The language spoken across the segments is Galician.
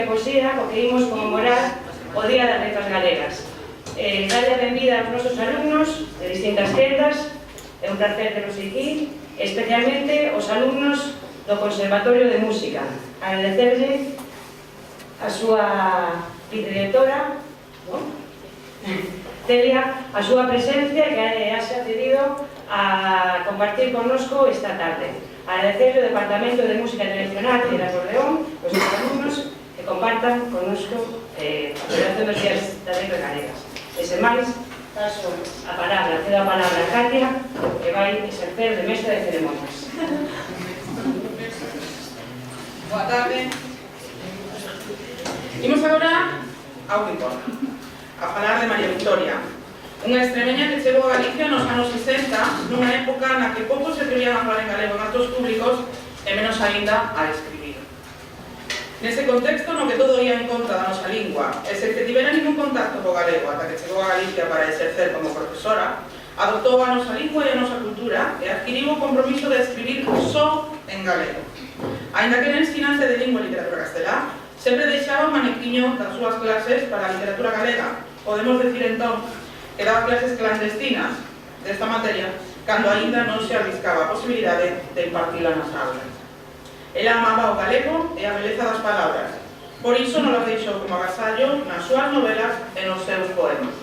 Poesía, porque imos conmemorar o Día das Letras Galegas. Darlle a benvida aos nosos alumnos de distintas quendas, é un placer teros aquí, especialmente os alumnos do Conservatorio de Música. Agradecerlle a súa vicedirectora, Celia, a súa presencia que has accedido a compartir connosco esta tarde. Agradecerle ao Departamento de Música Tradicional e de Acordeón, os seus alumnos, que compartan connosco a celebración dos días das letras galegas. E sen máis, paso a palabra, cedo a palabra a Katia, que vai exercer de mestra de ceremonias. Boa tarde. Imos agora ao que importa, a falar de María Victoria, unha extremeña que chegou a Galicia nos anos 60, nunha época na que pouco se atrevían a falar en galego en actos públicos e menos aínda a escribir. Nese contexto no que todo ia en contra da nosa lingua, e sen que tivera ningún contacto co galego ata que chegou a Galicia para exercer como profesora, adoptou a nosa lingua e a nosa cultura e adquiriu o compromiso de escribir só en galego. Aínda que era ensinante de lingua e literatura castelá, sempre deixaba o manequiño das súas clases para a literatura galega. Podemos decir entón que daba clases clandestinas desta materia cando aínda non se arriscaba a posibilidade de impartila nas aulas. Ela amaba o galego e a beleza das palabras, por iso non las deixou como agasallo nas súas novelas e nos seus poemas.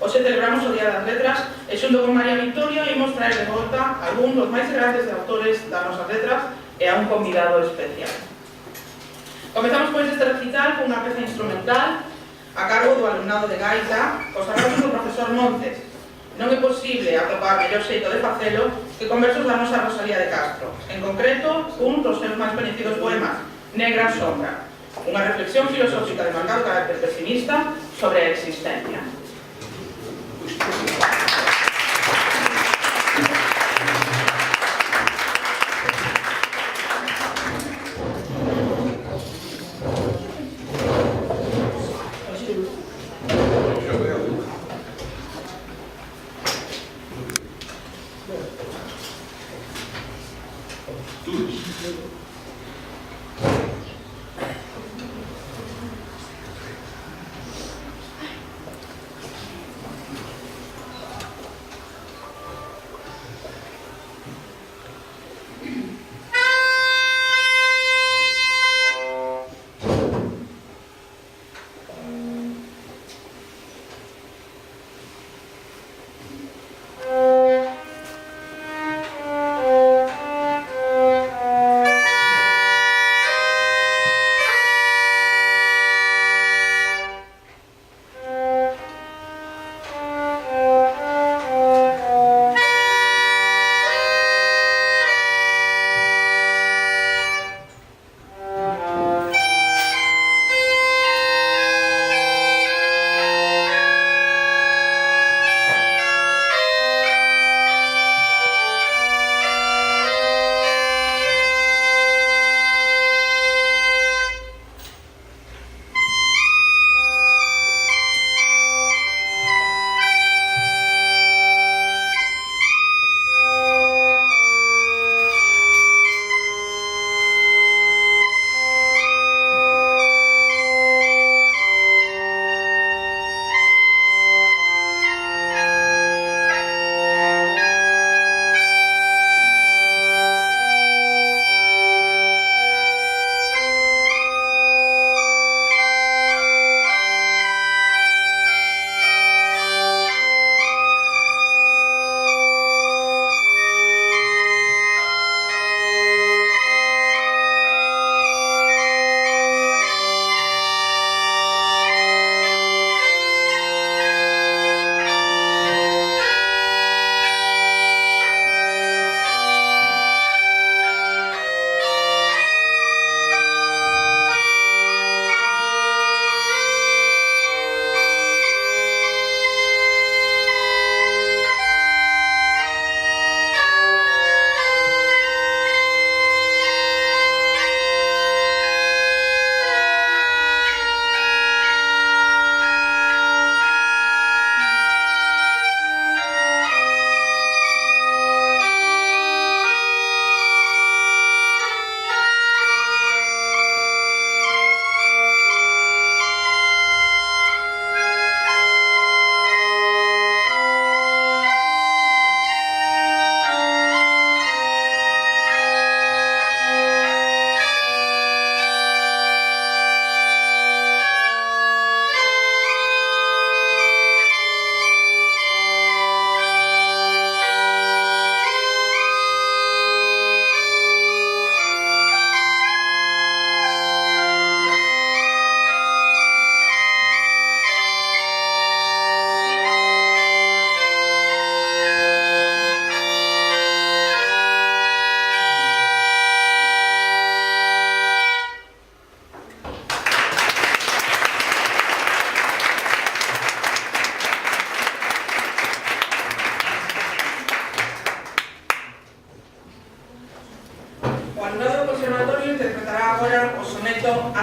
Hoxe celebramos o Día das Letras e xunto con María Victoria imos traer de volta algún dos máis grandes autores das nosas letras e a un convidado especial. Comezamos pois este recital cunha peza instrumental a cargo do alumnado de gaita, cos arranxos do profesor Montes. Non é posible atopar mellor xeito de facelo que con versos da nosa Rosalía de Castro, en concreto, un dos seus máis coñecidos poemas, Negra Sombra, unha reflexión filosófica de marcado carácter pesimista sobre a existencia.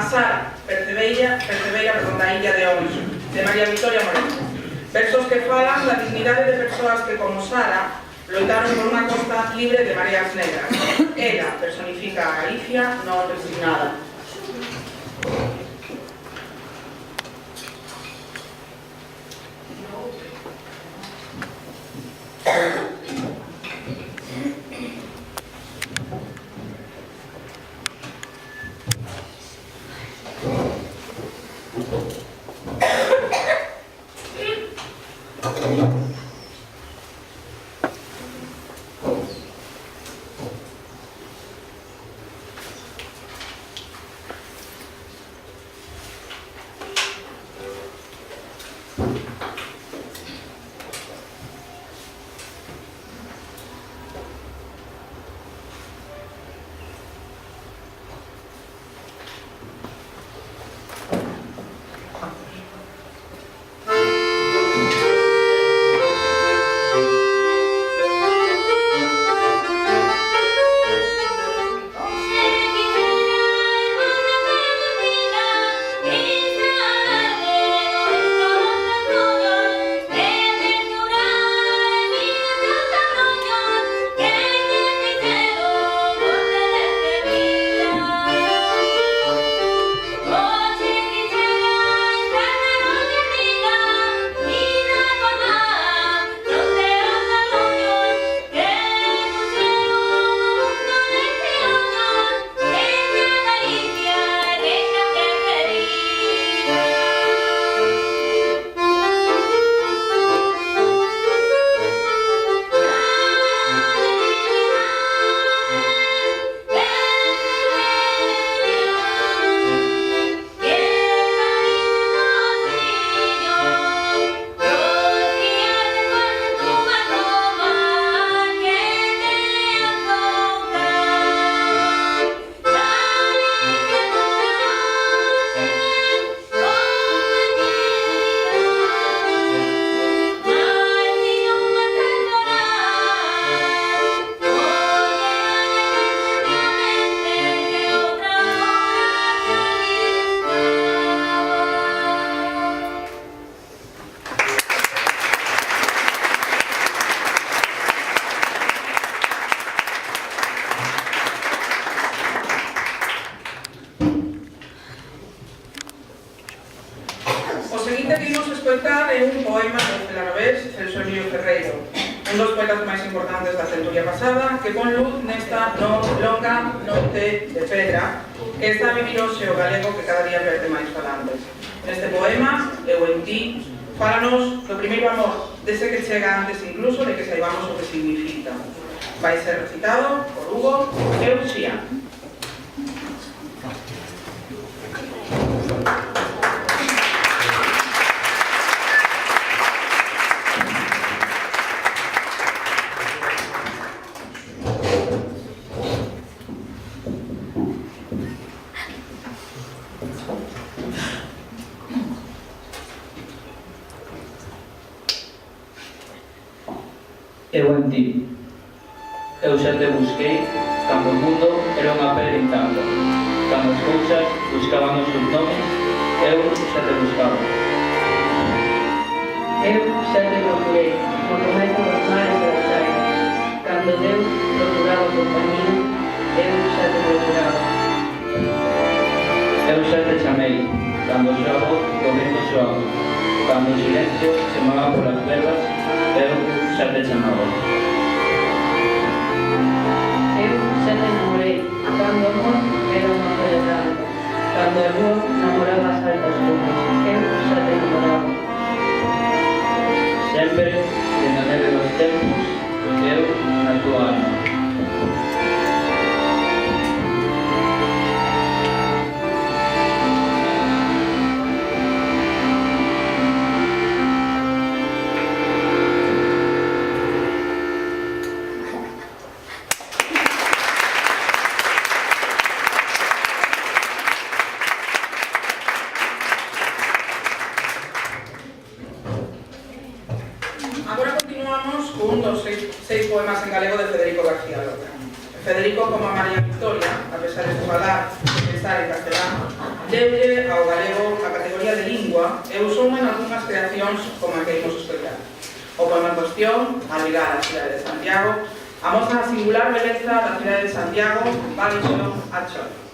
Sara, percebeira da Illa de Ons, de María Victoria Moreno. Versos que falan da dignidade de persoas que, como Sara, loitaron por unha costa libre de mareas negras. Ela personifica a Galicia non resignada. seguinte que imos escoitar é un poema do celanové Celso Emilio Ferreiro, un dos poetas máis importantes da centuria pasada, que pon luz nesta longa noite de pedra que está a vivir hoxe o galego que cada día perde máis falantes. Neste poema, Eu en ti, fálanos do primeiro amor, dese que chega antes incluso de que saibamos o que significa. Vai ser recitado por Hugo Euxía. Eu en ti. Eu xa te busquei cando o mundo era unha pedra intacta. Cando as cousas buscaban os seus nomes, eu xa te buscaba. Eu xa te procurei, no comezo dos mares e das chaias. Cando Deus procuraba compañía, eu xa te procuraba. Eu xa te chamei, cando o xogo do vento soaba. Cando o silencio chamaba polas verbas, eu xa te chamaba. Eu xa te namorei, cando o amor era unha pedra branca. Cando a lúa namoraba as altas cumbres, eu xa te namoraba. Sempre que na neve dos tempos, eu na tua alma. Agora continuamos cun dos seis poemas en galego de Federico García Lorca. Federico, como a María Victoria, a pesar de falar e pensar en castelano, deulle ao galego a categoría de lingua e usouna en algunhas creacións como a que imos escoitar. O poema en cuestión, a ligada á cidade de Santiago, amostra a singular beleza da cidade de Santiago, baixo a chora.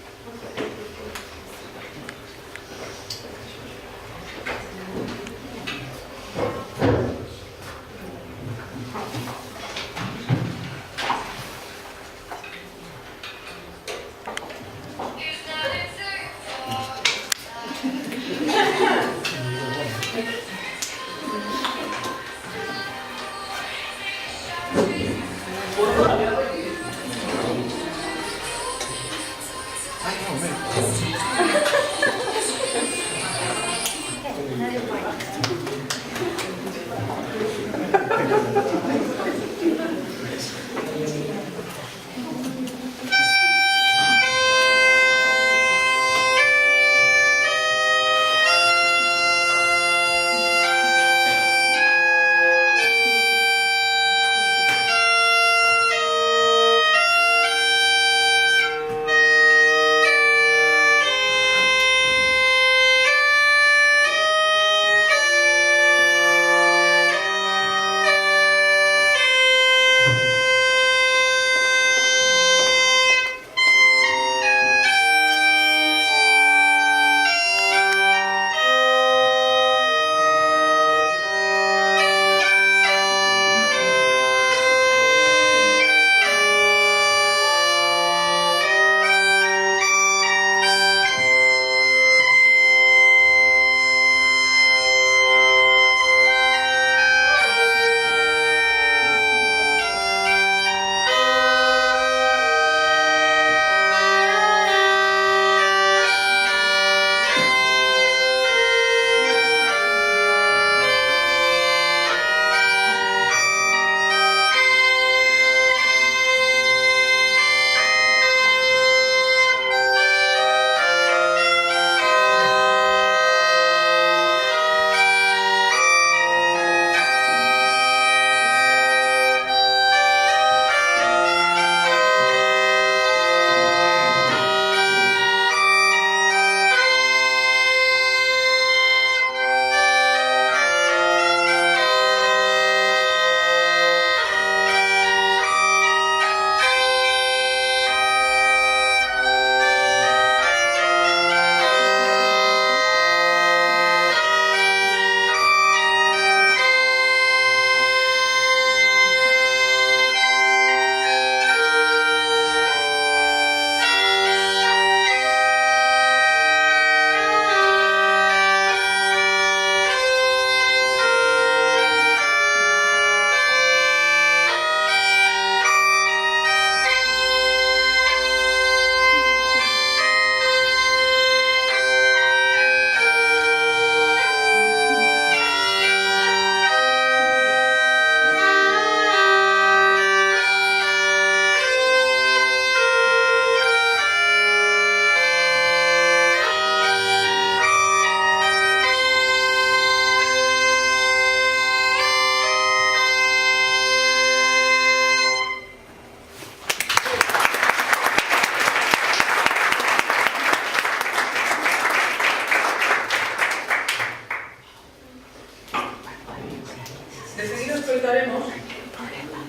escoitaremos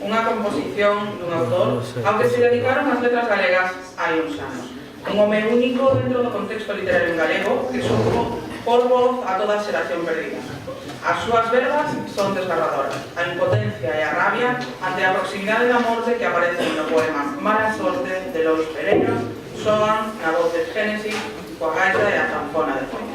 unha composición dun autor ao que se dedicaron as letras galegas hai uns anos. Un home único dentro do contexto literario en galego que supo por voz a toda a xeración perdida. As súas verbas son desgarradoras. A impotencia e a rabia ante a proximidade da morte que aparece no poema Mala sorte de Lois Pereira soan na voz de Génesis coa gaita e a zanfona de fondo.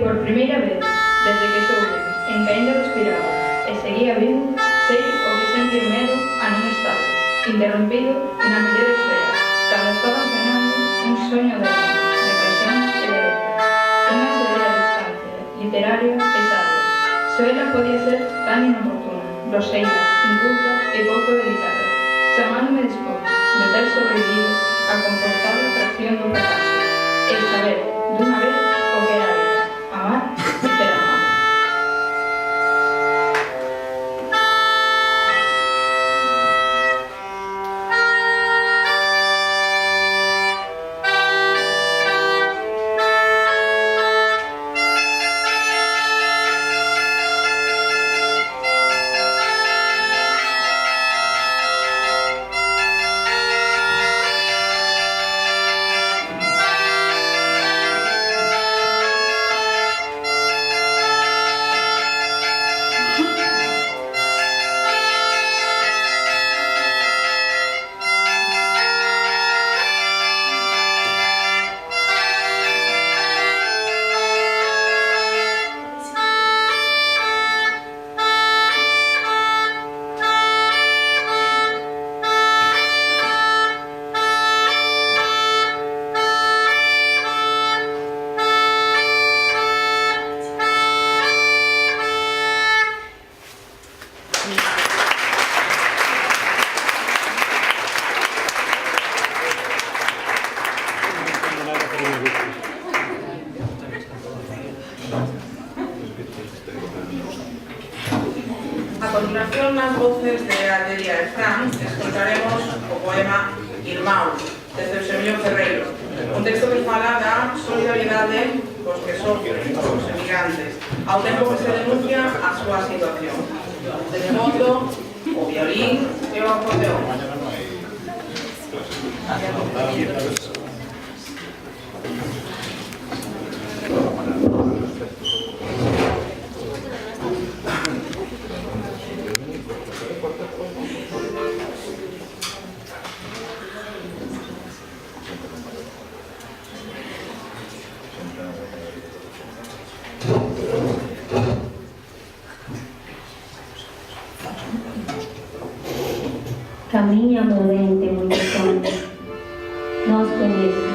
por primeira vez, desde que soube, en que ainda respiraba, e seguía vivo, sei o que sentir medo a non estado, interrompido na mellor esfera, cando estaba sonando un soño de paixón e de letra, unha severa distancia, literaria e sabia. Só ela podía ser tan inoportuna, groseira, inculta e pouco delicada, chamándome despois de ter sobrevivido a confortable fracción do fracaso, e saber, dunha vez, o que era a vida, amar e ser amado. A continuación, nas voces de Adelia e Fran, escoltaremos o poema Irmão, de Eusebio Ferreiro, un texto que fala da solidariedade cos que sofren, os emigrantes, ao tempo que se denuncia a súa situación. De fondo, o violín e o acordeón. Camiña prudente moitos anos, nos coñece,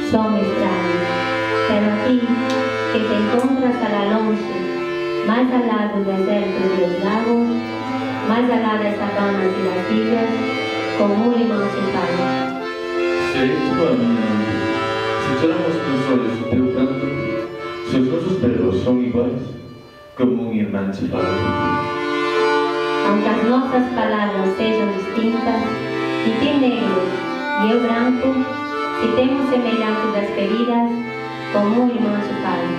son extraños, pero aquí, que te encontras a la longe, máis alá dos desertos e dos lagos, máis alá das sabanas e das illas, con un limón sin pan. Se isto a miña mente, se echáramos tus olhos o teu canto, se os nosos perros son iguais, como un irmán che fala. Aunque as nosas palabras sejam distintas, e ti negro e eu branco, se temos semelhantes das feridas, como un irmão se fala.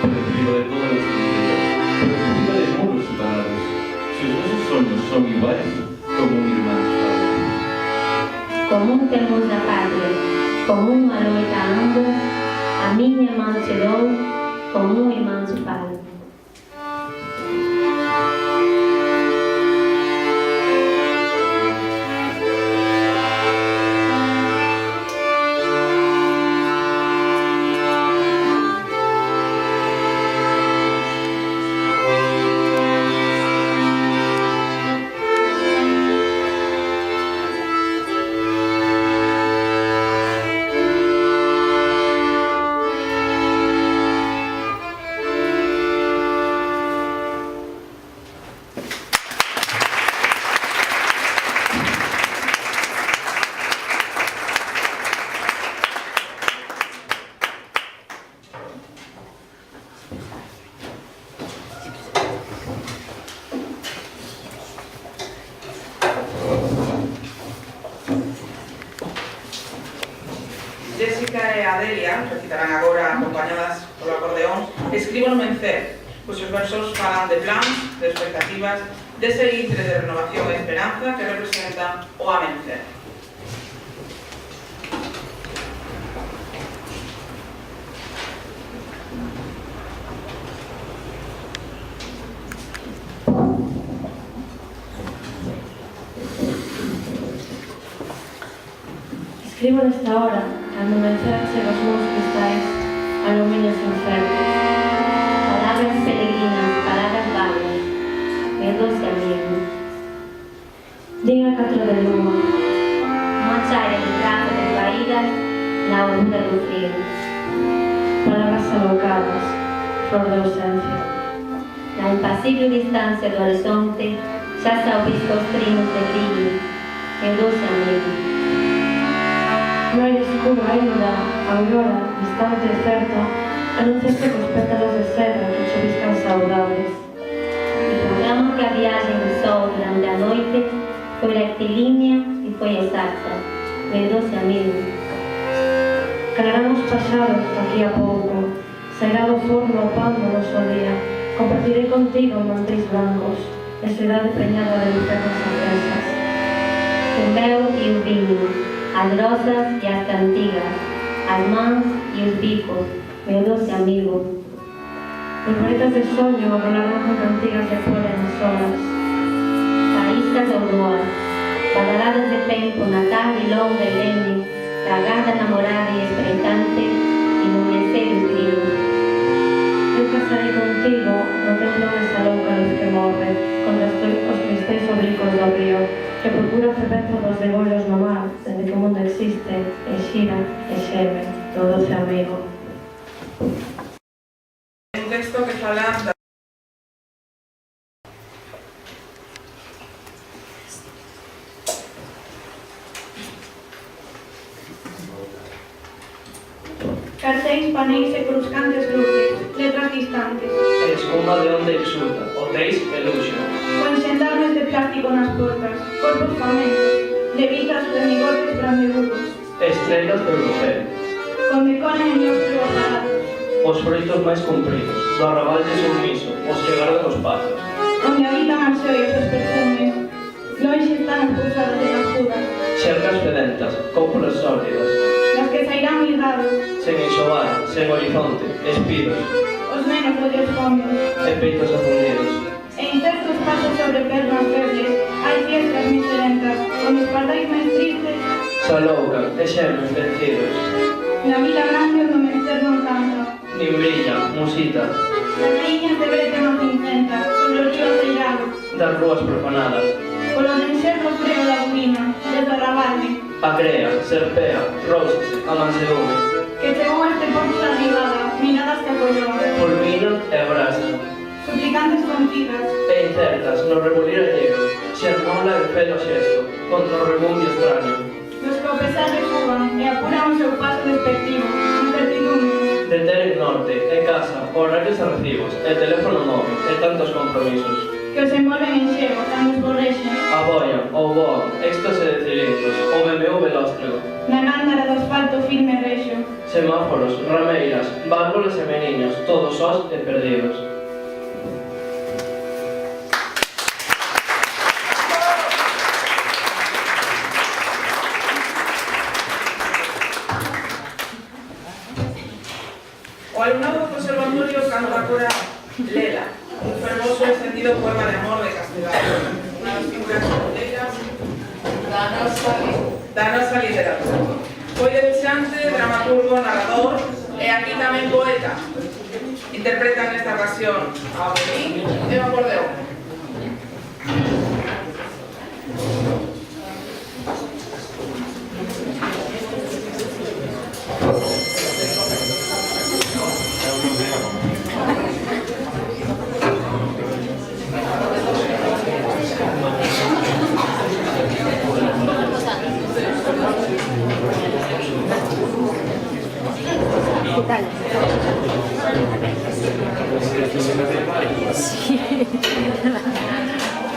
Por encima de todas as fronteras, por encima de muros separados, se os nosos sonhos son iguais, como un irmán che fala. Como un temor da pátria, como unha loita a ambos, a miña mão te dou, como un irmão se fala. Jessica e Adelia recitarán agora, acompañadas polo acordeón, Escribo no Mencer, cuxos versos falan de plans, de expectativas, dese intre de renovación e esperanza que representa o amencer. Escribo nesta hora, cando mencer chega os meus cristais a lumiños incertos. bravura do frío. Palabras alocadas, flor de ausencia. Na impasible distancia do horizonte xa se ouvisco os trinos de brillo, meu doce amigo. No aire escuro ainda, a aurora, distante e certa, anunciaste cos pétalos de seda que chuviscan saudades. Proclamo que a viaxe do sol durante a noite foi rectilínea e foi exacta, meu doce amigo. Calarán os paxaros aquí a pouco, sairá do forno o pan do noso día. Compartirei contigo mantris blancos, e cidade preñada de lucernas acesas. O mel e o vinho, as rosas e as cantigas, as mãos e os bicos, meu doce amigo. Polvoretas de soño rolaron con cantigas de fora nas horas. Faíscas ao luar, badaladas de tempo na tarde longa e lene, garganta namorada e espreitante, e no mecer o trio. Eu casarei contigo no templo desta louca luz que morre, contra os tristes obricos do río, que procura ferveza dos degollos no mar, desde que o mundo existe, e xira e xeme, meu doce amigo. Un texto que fala da Cartéis, paneis e cruzcantes luces, letras distantes. E espuma de onde exulta, hotéis e luxo. Con xendarmes de plástico nas portas, corpos famentos, levitas, remigotes brandebudos. Estrelas do europeo. Con decoren en los aparatos, Os froitos máis compridos, do arrabal de submiso, os que gardan os pasos. onde habitan as xoias os perfumes. Lonxe están as pousadas de las judas, Xercas fedentas, cópulas sólidas, las que sairán mirrados, sen enxovar, sen horizonte, espidos, os menos ollos fómeos. e peitos afundidos. E incertos pasos sobre pernas febles, hai fiestas miserentas, con os pardais máis tristes, Saloucan e xemen vencidos. na vila grande onde o menester non canta. Nin brilla, musita, Las niñas de brete non cincenta, sobre o río aceirado, das rúas profanadas. polo denser do freo da burina, desde o rabarne, A crea, serpea, rousase, a mansedumbre, que chegou a este porto da ribada, miradas que apollou, fulmina e abrasa. suplicantes contidas, E incertas, no rebulir allego, xermola e felo xesto, contra o rebumbio extraño. los que ao pesar recuban e apuran o seu paso despectivo, incertidumbre, De ter en norte, e casa, horarios e recibos, e teléfono móvil, e tantos compromisos. que os envolven en xeo, cando os borrexen, A boia, o boa, éxtase de cilindros, o BMW lóstrego, na gándara do asfalto firme e rexo, semáforos, rameiras, válvulas e meniños, todos sós e perdidos. O alumnado do Conservatorio canta agora Lela, un fermoso e sentido poema de amor de Castelao, unha das figuras políticas da nosa literatura. Foi debuxante, dramaturgo, narrador e aquí tamén poeta. Interpretan nesta ocasión a violín e o acordeón. Sí.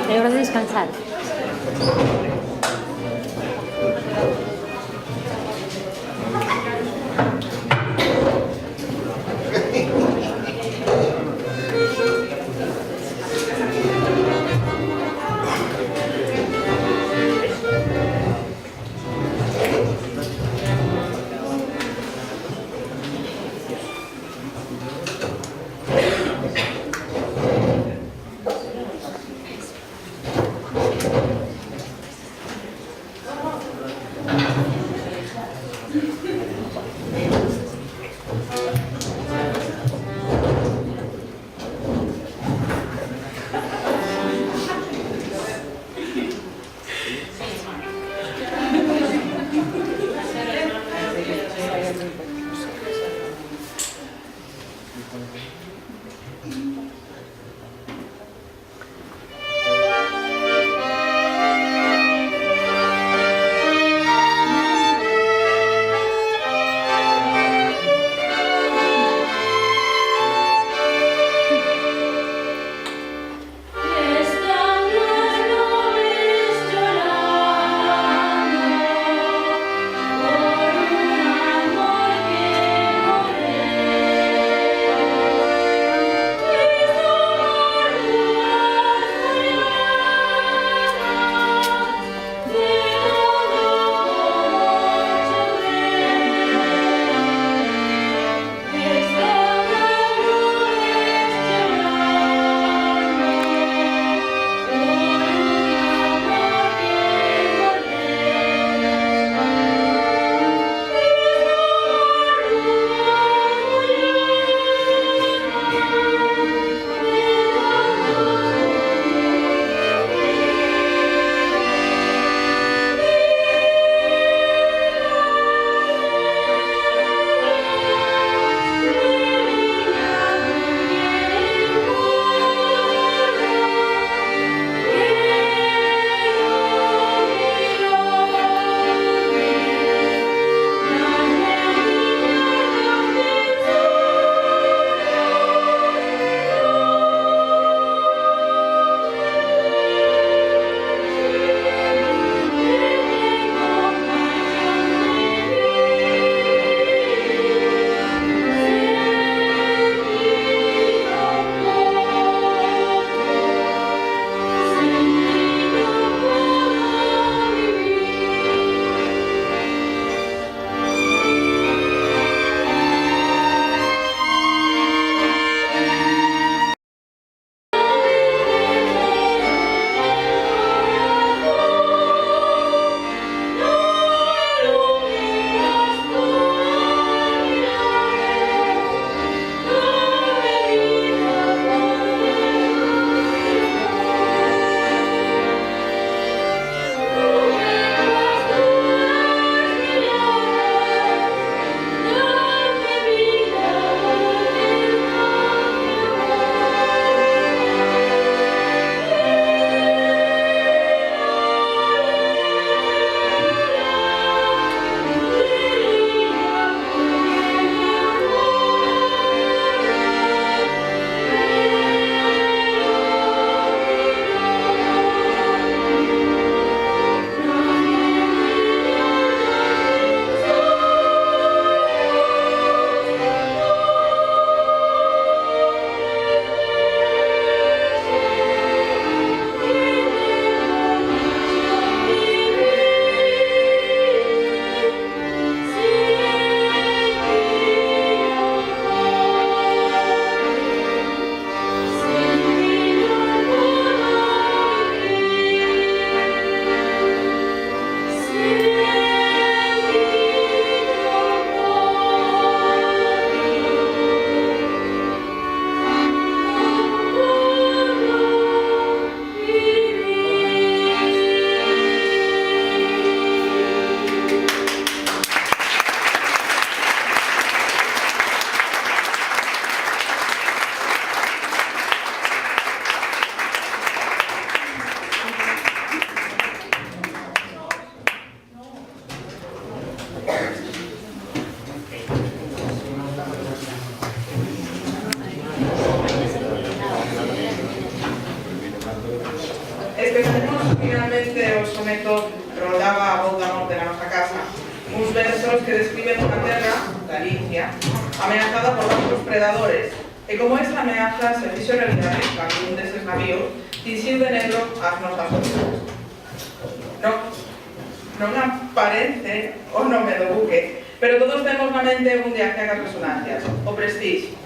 Es hora de descansar. finalmente o soneto Rolaba a voz da morte na nosa casa, uns versos que describen unha terra, Galicia, ameazada por outros predadores, e como esa ameaza se fixo realidade cando un deses navíos tinxiu de negro as nosas costas. Non aparece o nome do buque, pero todos temos na mente un de as resonancias, o Prestige.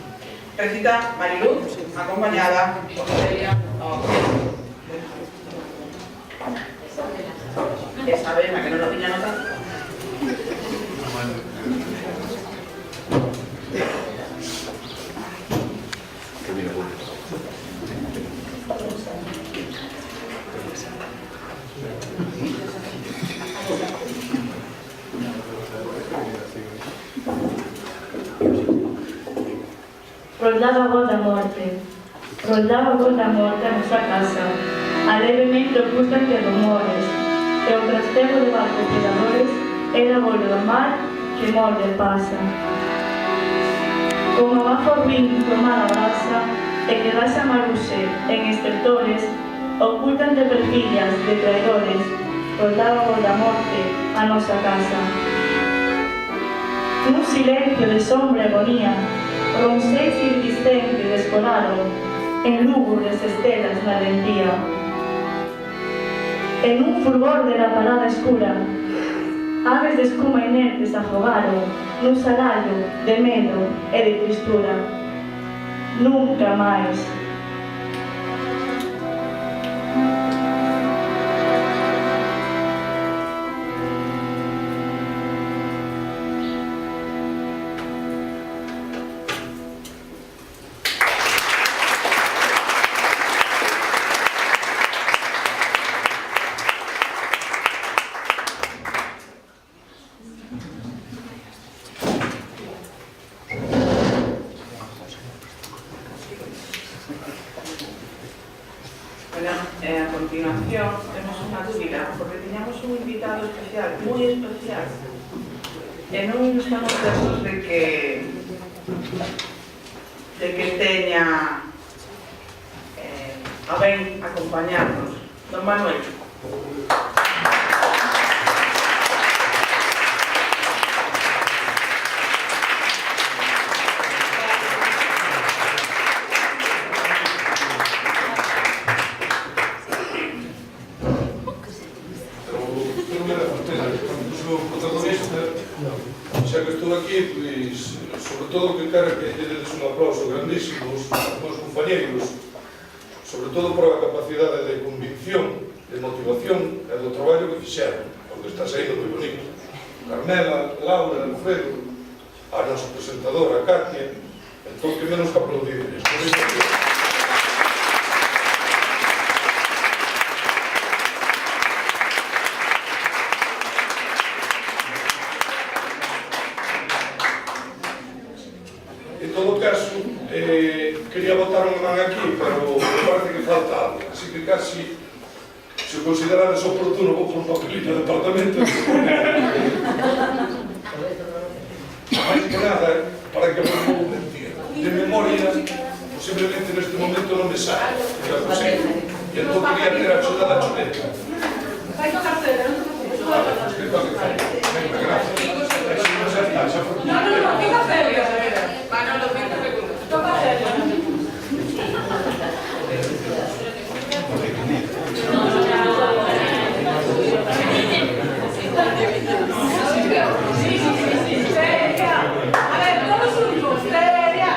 Recita Mariluz, acompañada por Celia Oquendo. Esa vez, la que no lo tiña nota. Roldaba a voz da morte, roldaba a voz da morte a nosa casa, alevemente oculta entre rumores, e o trastego de barcos predadores era volvo do mar que morde e pasa. Como abajo ruín tomada brasa, e que das a maruse en estertores, ocultan de perfilias de traidores, roldaba a voz da morte a nosa casa. Un silencio de sombra e agonía, ronceis iridiscente descolaron en lúgubres estelas na lentía. En un fulgor de la parada escura, aves de escuma inertes afogaron nun sarallo de medo e de tristura. Nunca máis. A continuación temos unha dúbida, porque tiñamos un invitado especial, moi especial, e non estamos certos de que teña a ben acompañarnos. Don Manuel. Xa que estou aquí, pois, sobre todo que quero que lle dedes un aplauso grandísimo aos meus compañeros, sobre todo por a capacidade de convicción, de motivación e do traballo que fixeron, porque está saindo moi bonito. Carmela, Laura, Alfredo, a nosa presentadora, Katia, entón que menos que aplaudirles. Quería botar unha man aquí, pero me parece que falta algo, así que casi, se considerades oportuno, vou por un papelito de departamento. Máis que nada, para que vos vou mentir, de memoria, posiblemente neste momento non me sabe, claro que sí, e entón quería ter a axuda da chuleta. Vai tocar cera, non tocar cera. Venga, gracias. No, fica serio. Manolo, 20 segundos. Toca serio. A ver, todos juntos. Seria.